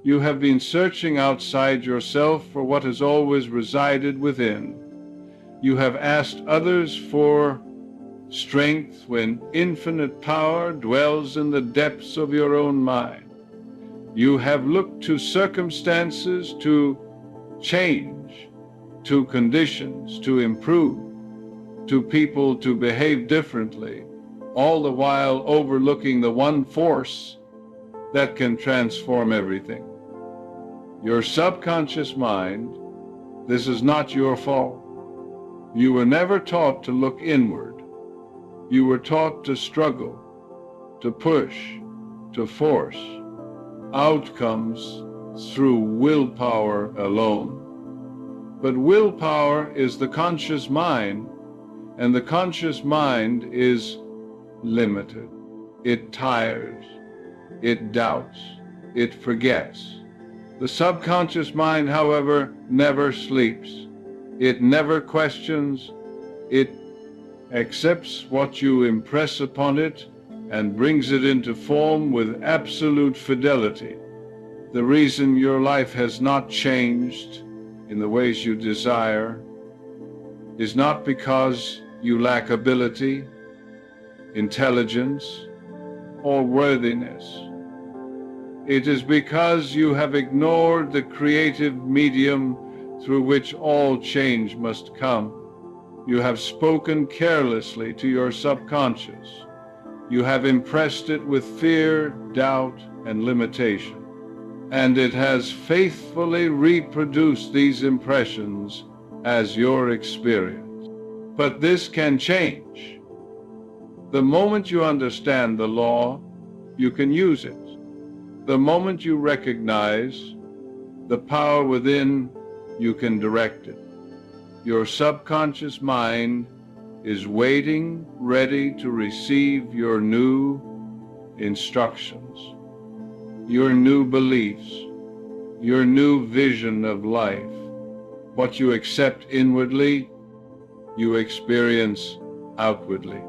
You have been searching outside yourself for what has always resided within. You have asked others for strength when infinite power dwells in the depths of your own mind. You have looked to circumstances to change, to conditions to improve, to people to behave differently, all the while overlooking the one force that can transform everything. Your subconscious mind, this is not your fault. You were never taught to look inward. You were taught to struggle, to push, to force outcomes through willpower alone. But willpower is the conscious mind, and the conscious mind is limited. It tires, it doubts, it forgets. The subconscious mind, however, never sleeps. It never questions. It accepts what you impress upon it and brings it into form with absolute fidelity. The reason your life has not changed in the ways you desire is not because you lack ability, intelligence, or worthiness. It is because you have ignored the creative medium through which all change must come. You have spoken carelessly to your subconscious. You have impressed it with fear, doubt, and limitation. And it has faithfully reproduced these impressions as your experience. But this can change. The moment you understand the law, you can use it. The moment you recognize the power within, you can direct it. Your subconscious mind is waiting, ready to receive your new instructions, your new beliefs, your new vision of life. What you accept inwardly, you experience outwardly.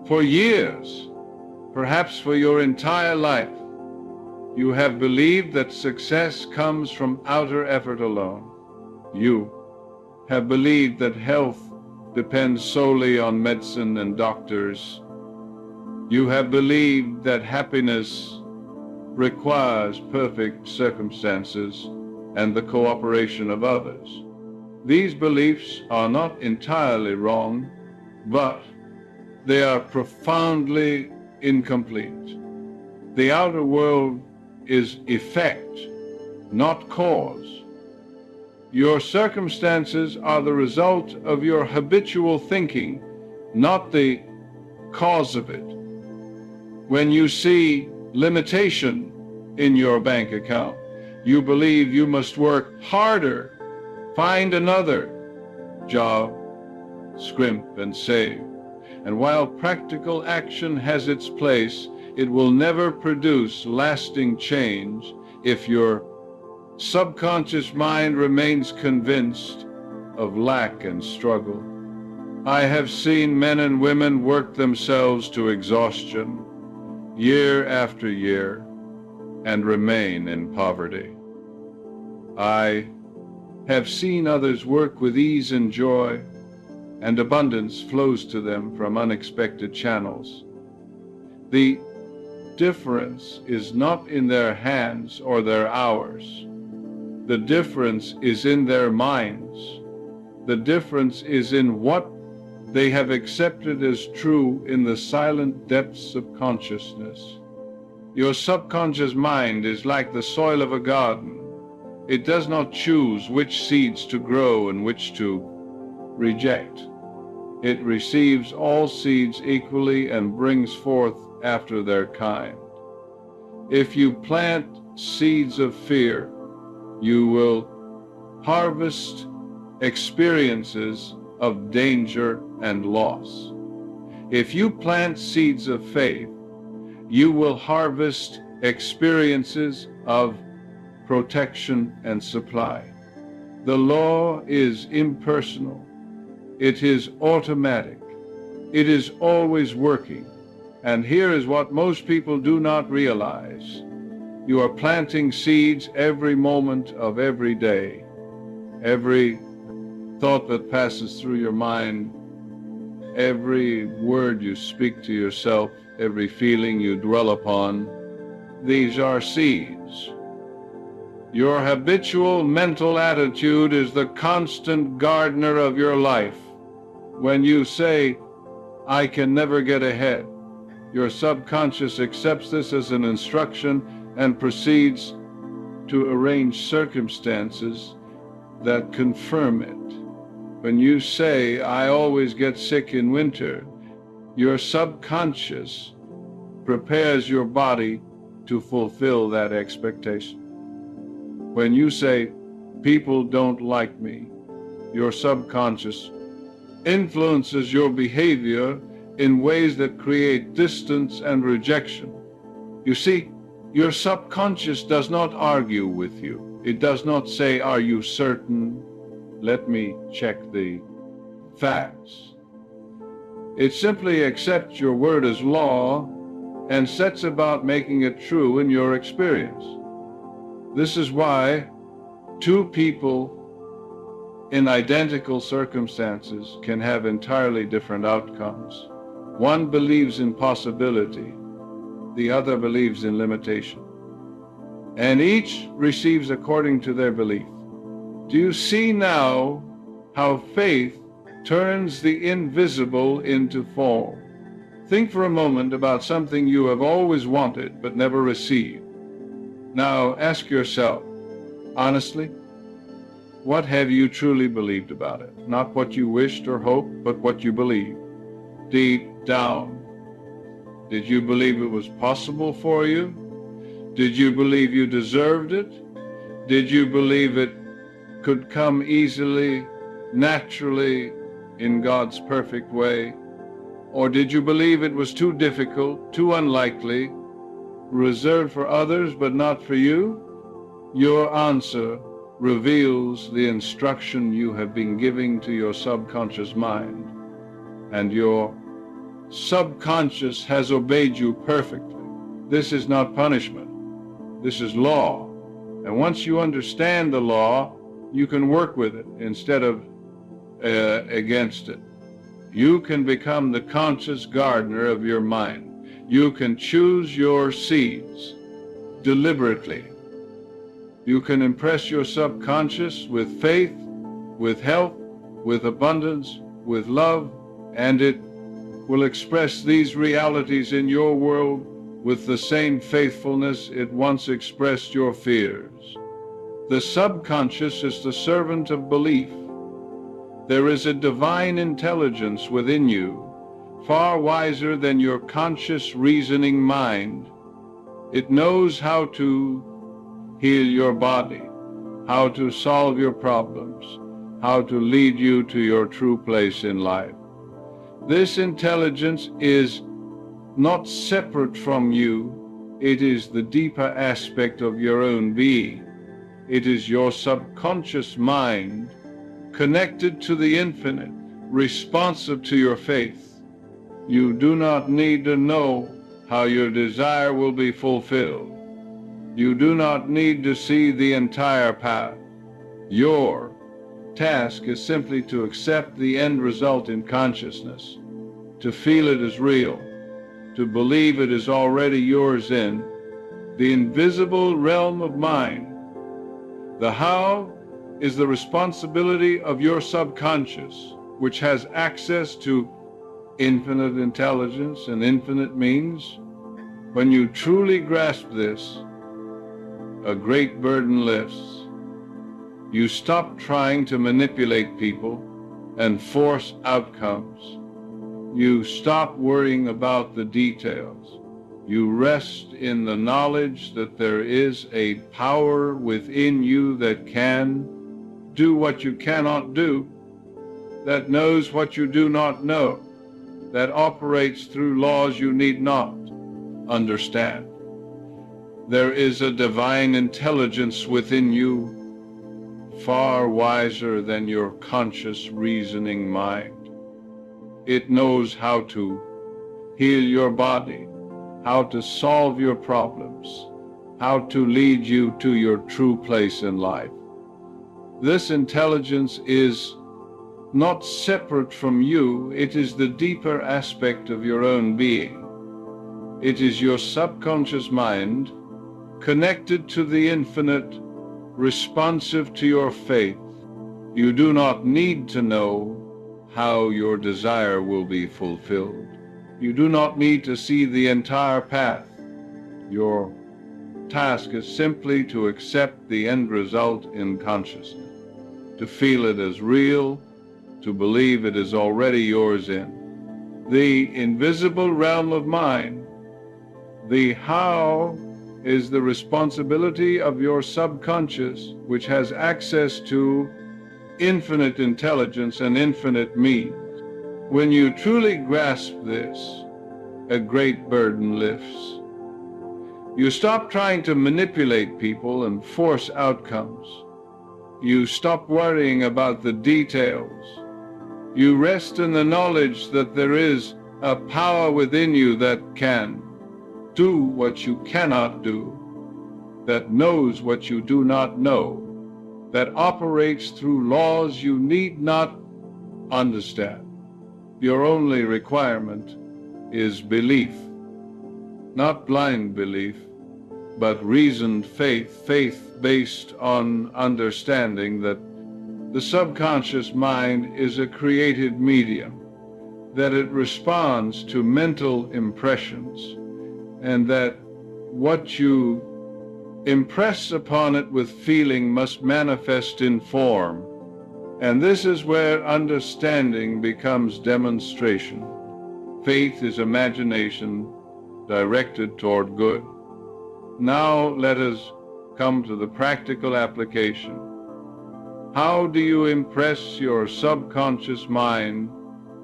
For years, perhaps for your entire life, you have believed that success comes from outer effort alone. You have believed that health depends solely on medicine and doctors. You have believed that happiness requires perfect circumstances and the cooperation of others. These beliefs are not entirely wrong, but they are profoundly incomplete. The outer world is effect, not cause. Your circumstances are the result of your habitual thinking, not the cause of it. When you see limitation in your bank account, you believe you must work harder, find another job, scrimp and save. And while practical action has its place, it will never produce lasting change if your subconscious mind remains convinced of lack and struggle. I have seen men and women work themselves to exhaustion year after year and remain in poverty. I have seen others work with ease and joy, and abundance flows to them from unexpected channels. The difference is not in their hands or their hours. The difference is in their minds. The difference is in what they have accepted as true in the silent depths of consciousness. Your subconscious mind is like the soil of a garden. It does not choose which seeds to grow and which to reject. It receives all seeds equally and brings forth after their kind. If you plant seeds of fear, you will harvest experiences of danger and loss. If you plant seeds of faith, you will harvest experiences of protection and supply. The law is impersonal. It is automatic. It is always working. And here is what most people do not realize. You are planting seeds every moment of every day. Every thought that passes through your mind, every word you speak to yourself, every feeling you dwell upon, these are seeds. Your habitual mental attitude is the constant gardener of your life. When you say, "I can never get ahead," your subconscious accepts this as an instruction and proceeds to arrange circumstances that confirm it. When you say, "I always get sick in winter," your subconscious prepares your body to fulfill that expectation. When you say, "People don't like me," your subconscious influences your behavior in ways that create distance and rejection. You see, your subconscious does not argue with you. It does not say, "Are you certain? Let me check the facts." It simply accepts your word as law and sets about making it true in your experience. This is why two people in identical circumstances can have entirely different outcomes. One believes in possibility, the other believes in limitation, and each receives according to their belief. Do you see now how faith turns the invisible into form? Think for a moment about something you have always wanted but never received. Now ask yourself, honestly, what have you truly believed about it? Not what you wished or hoped, but what you believed. Deep down, did you believe it was possible for you? Did you believe you deserved it? Did you believe it could come easily, naturally, in God's perfect way? Or did you believe it was too difficult, too unlikely, reserved for others but not for you? Your answer reveals the instruction you have been giving to your subconscious mind, and your subconscious has obeyed you perfectly. This is not punishment. This is law. And once you understand the law, you can work with it instead of against it. You can become the conscious gardener of your mind. You can choose your seeds deliberately. You can impress your subconscious with faith, with health, with abundance, with love, and it will express these realities in your world with the same faithfulness it once expressed your fears. The subconscious is the servant of belief. There is a divine intelligence within you, far wiser than your conscious reasoning mind. It knows how to heal your body, how to solve your problems, how to lead you to your true place in life. This intelligence is not separate from you. It is the deeper aspect of your own being. It is your subconscious mind connected to the infinite, responsive to your faith. You do not need to know how your desire will be fulfilled. You do not need to see the entire path. Your task is simply to accept the end result in consciousness, to feel it as real, to believe it is already yours in the invisible realm of mind. The how is the responsibility of your subconscious, which has access to infinite intelligence and infinite means. When you truly grasp this, a great burden lifts. You stop trying to manipulate people and force outcomes. You stop worrying about the details. You rest in the knowledge that there is a power within you that can do what you cannot do, that knows what you do not know, that operates through laws you need not understand. There is a divine intelligence within you, far wiser than your conscious reasoning mind. It knows how to heal your body, how to solve your problems, how to lead you to your true place in life. This intelligence is not separate from you, it is the deeper aspect of your own being. It is your subconscious mind, connected to the infinite, responsive to your faith. You do not need to know how your desire will be fulfilled. You do not need to see the entire path. Your task is simply to accept the end result in consciousness, to feel it as real, to believe it is already yours in the invisible realm of mind. The how is the responsibility of your subconscious, which has access to infinite intelligence and infinite means. When you truly grasp this, a great burden lifts. You stop trying to manipulate people and force outcomes. You stop worrying about the details. You rest in the knowledge that there is a power within you that can do what you cannot do, that knows what you do not know, that operates through laws you need not understand. Your only requirement is belief, not blind belief, but reasoned faith, faith based on understanding that the subconscious mind is a created medium, that it responds to mental impressions, and that what you impress upon it with feeling must manifest in form. And this is where understanding becomes demonstration. Faith is imagination directed toward good. Now let us come to the practical application. How do you impress your subconscious mind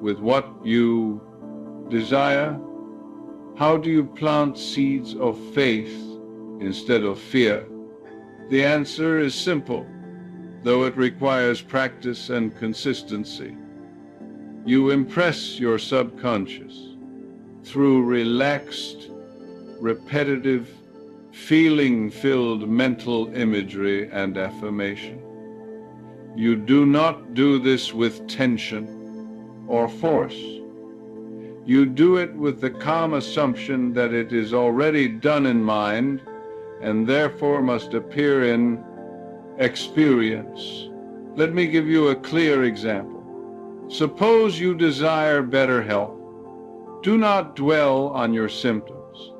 with what you desire? How do you plant seeds of faith instead of fear? The answer is simple, though it requires practice and consistency. You impress your subconscious through relaxed, repetitive, feeling-filled mental imagery and affirmation. You do not do this with tension or force. You do it with the calm assumption that it is already done in mind and therefore must appear in experience. Let me give you a clear example. Suppose you desire better health. Do not dwell on your symptoms.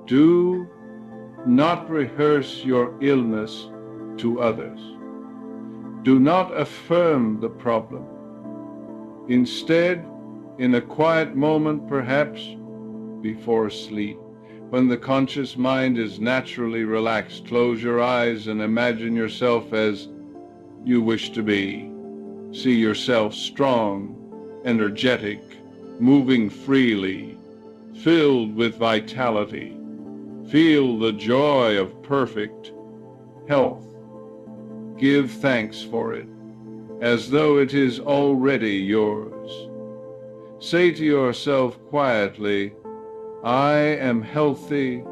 Do not rehearse your illness to others. Do not affirm the problem. Instead, in a quiet moment, perhaps before sleep, when the conscious mind is naturally relaxed, close your eyes and imagine yourself as you wish to be. See yourself strong, energetic, moving freely, filled with vitality. Feel the joy of perfect health. Give thanks for it, as though it is already yours. Say to yourself quietly, I am healthy,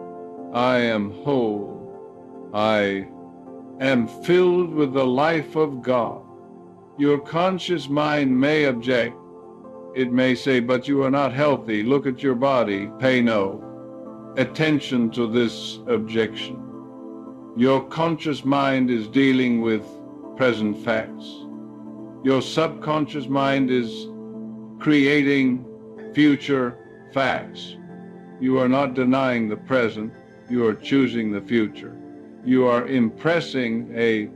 I am whole, I am filled with the life of God. Your conscious mind may object. It may say, but you are not healthy. Look at your body. Pay no attention to this objection. Your conscious mind is dealing with present facts. Your subconscious mind is creating future facts. You are not denying the present, you are choosing the future. You are impressing a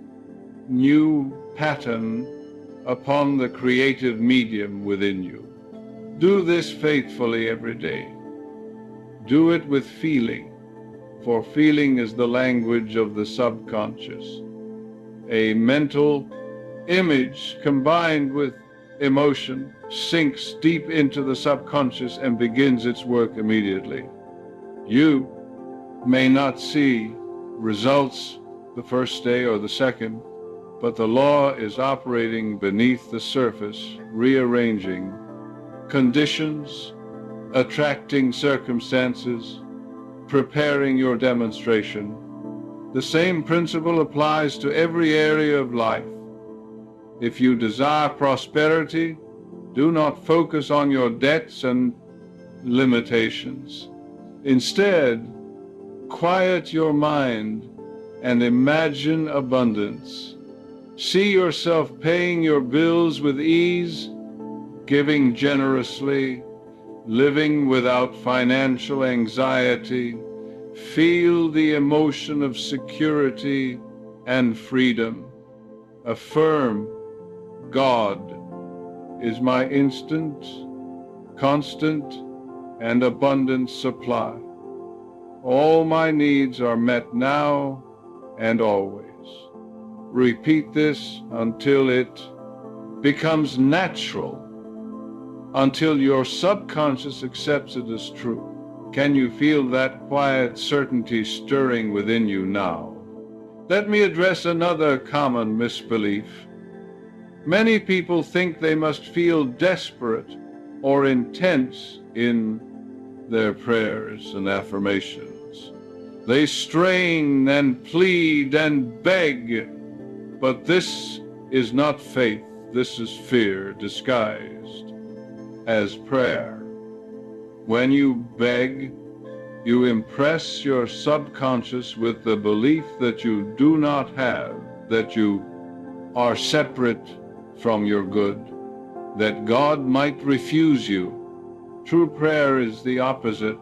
new pattern upon the creative medium within you. Do this faithfully every day. Do it with feeling, for feeling is the language of the subconscious. A mental image combined with emotion sinks deep into the subconscious and begins its work immediately. You may not see results the first day or the second, but the law is operating beneath the surface, rearranging conditions, attracting circumstances, preparing your demonstration, The same principle applies to every area of life. If you desire prosperity, do not focus on your debts and limitations. Instead, quiet your mind and imagine abundance. See yourself paying your bills with ease, giving generously, living without financial anxiety. Feel the emotion of security and freedom. Affirm, God is my instant, constant, and abundant supply. All my needs are met now and always. Repeat this until it becomes natural, until your subconscious accepts it as true. Can you feel that quiet certainty stirring within you now? Let me address another common misbelief. Many people think they must feel desperate or intense in their prayers and affirmations. They strain and plead and beg, but this is not faith. This is fear disguised as prayer. When you beg, you impress your subconscious with the belief that you do not have, that you are separate from your good, that God might refuse you. True prayer is the opposite.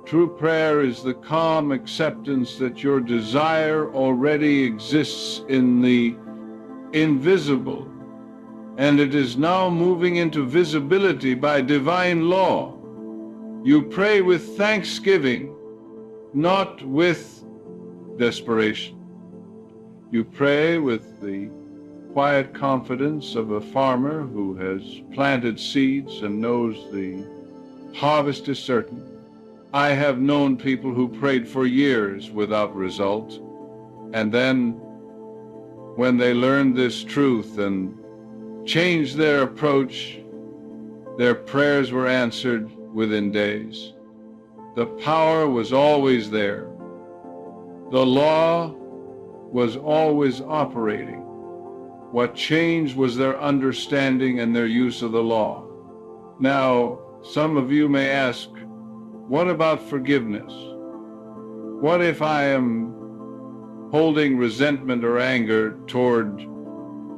True prayer is the calm acceptance that your desire already exists in the invisible, and it is now moving into visibility by divine law. You pray with thanksgiving, not with desperation. You pray with the quiet confidence of a farmer who has planted seeds and knows the harvest is certain. I have known people who prayed for years without result, and then when they learned this truth and changed their approach, their prayers were answered within days. The power was always there. The law was always operating. What changed was their understanding and their use of the law. Now, some of you may ask, what about forgiveness? What if I am holding resentment or anger toward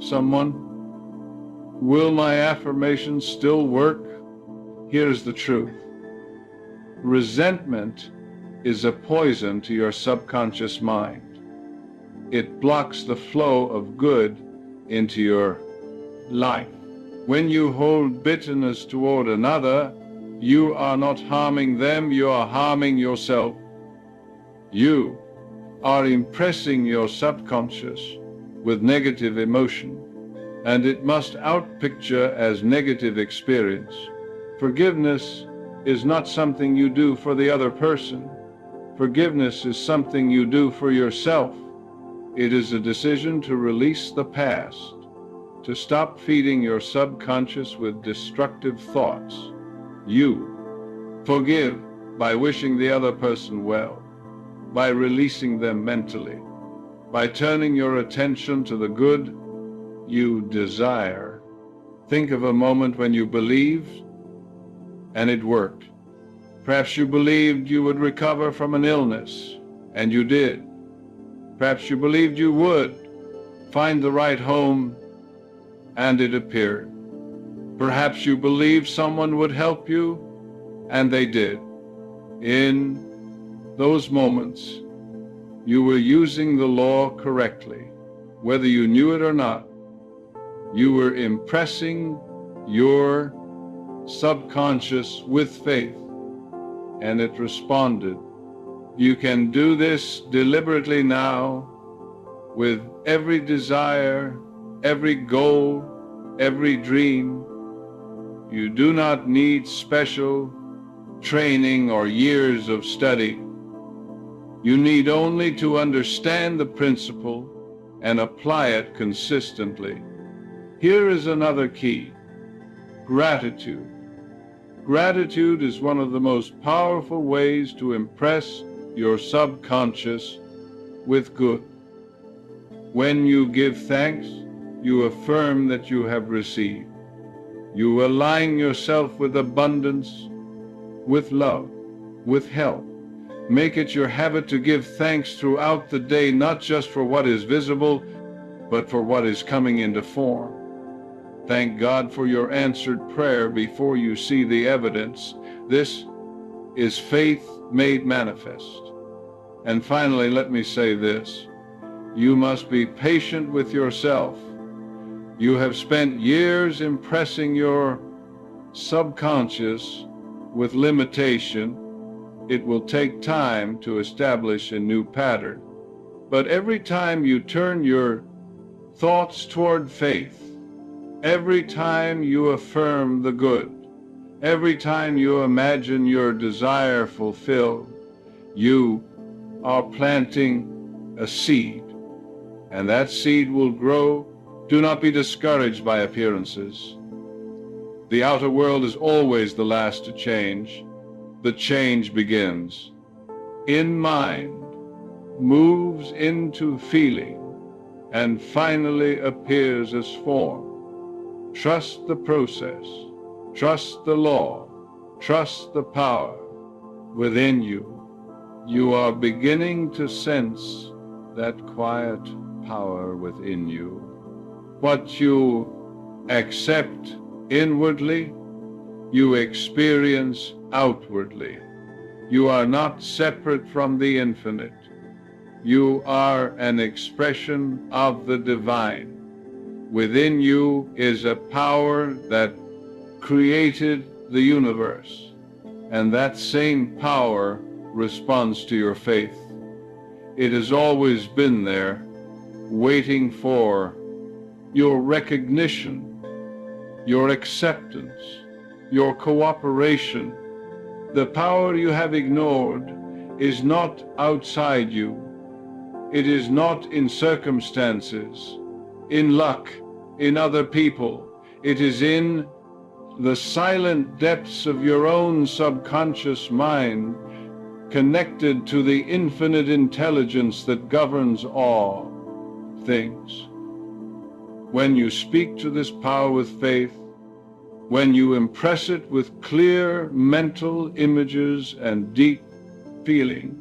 someone? Will my affirmations still work? Here's the truth. Resentment is a poison to your subconscious mind. It blocks the flow of good into your life. When you hold bitterness toward another, you are not harming them, you are harming yourself. You are impressing your subconscious with negative emotion, and it must outpicture as negative experience. Forgiveness is not something you do for the other person. Forgiveness is something you do for yourself. It is a decision to release the past, to stop feeding your subconscious with destructive thoughts. You forgive by wishing the other person well, by releasing them mentally, by turning your attention to the good you desire. Think of a moment when you believed and it worked. Perhaps you believed you would recover from an illness, and you did. Perhaps you believed you would find the right home, and it appeared. Perhaps you believed someone would help you, and they did. In those moments, you were using the law correctly. Whether you knew it or not, you were impressing your subconscious with faith, and it responded. You can do this deliberately now with every desire, every goal, every dream. You do not need special training or years of study. You need only to understand the principle and apply it consistently. Here is another key: gratitude. Gratitude is one of the most powerful ways to impress your subconscious with good. When you give thanks, you affirm that you have received. You align yourself with abundance, with love, with health. Make it your habit to give thanks throughout the day, not just for what is visible, but for what is coming into form. Thank God for your answered prayer before you see the evidence. This is faith made manifest. And finally, let me say this. You must be patient with yourself. You have spent years impressing your subconscious with limitation. It will take time to establish a new pattern. But every time you turn your thoughts toward faith, every time you affirm the good, every time you imagine your desire fulfilled, you are planting a seed, and that seed will grow. Do not be discouraged by appearances. The outer world is always the last to change. The change begins in mind, moves into feeling, and finally appears as form. Trust the process, trust the law, trust the power within you. You are beginning to sense that quiet power within you. What you accept inwardly, you experience outwardly. You are not separate from the infinite. You are an expression of the divine. Within you is a power that created the universe, and that same power responds to your faith. It has always been there, waiting for your recognition, your acceptance, your cooperation. The power you have ignored is not outside you. It is not in circumstances, in luck, in other people. It is in the silent depths of your own subconscious mind, connected to the infinite intelligence that governs all things. When you speak to this power with faith, when you impress it with clear mental images and deep feeling,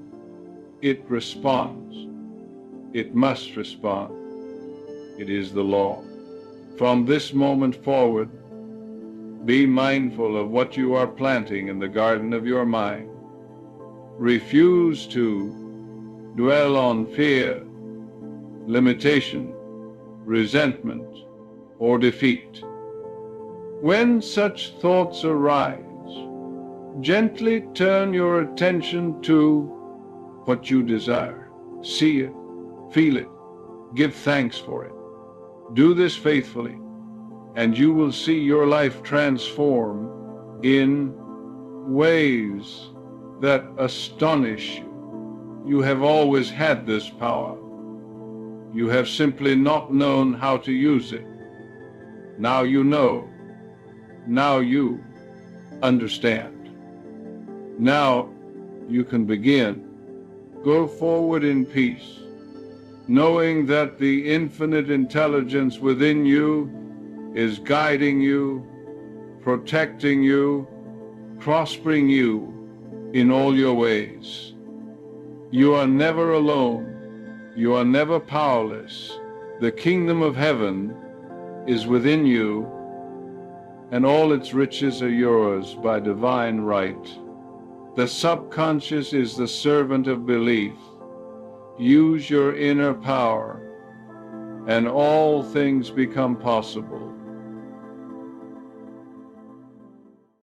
it responds. It must respond. It is the law. From this moment forward, be mindful of what you are planting in the garden of your mind. Refuse to dwell on fear, limitation, resentment, or defeat. When such thoughts arise, gently turn your attention to what you desire. See it, feel it, give thanks for it. Do this faithfully, and you will see your life transform in ways that astonish you. You have always had this power. You have simply not known how to use it. Now you know. Now you understand. Now you can begin. Go forward in peace, knowing that the infinite intelligence within you is guiding you, protecting you, prospering you in all your ways. You are never alone. You are never powerless. The kingdom of heaven is within you, and all its riches are yours by divine right. The subconscious is the servant of belief. Use your inner power, and all things become possible.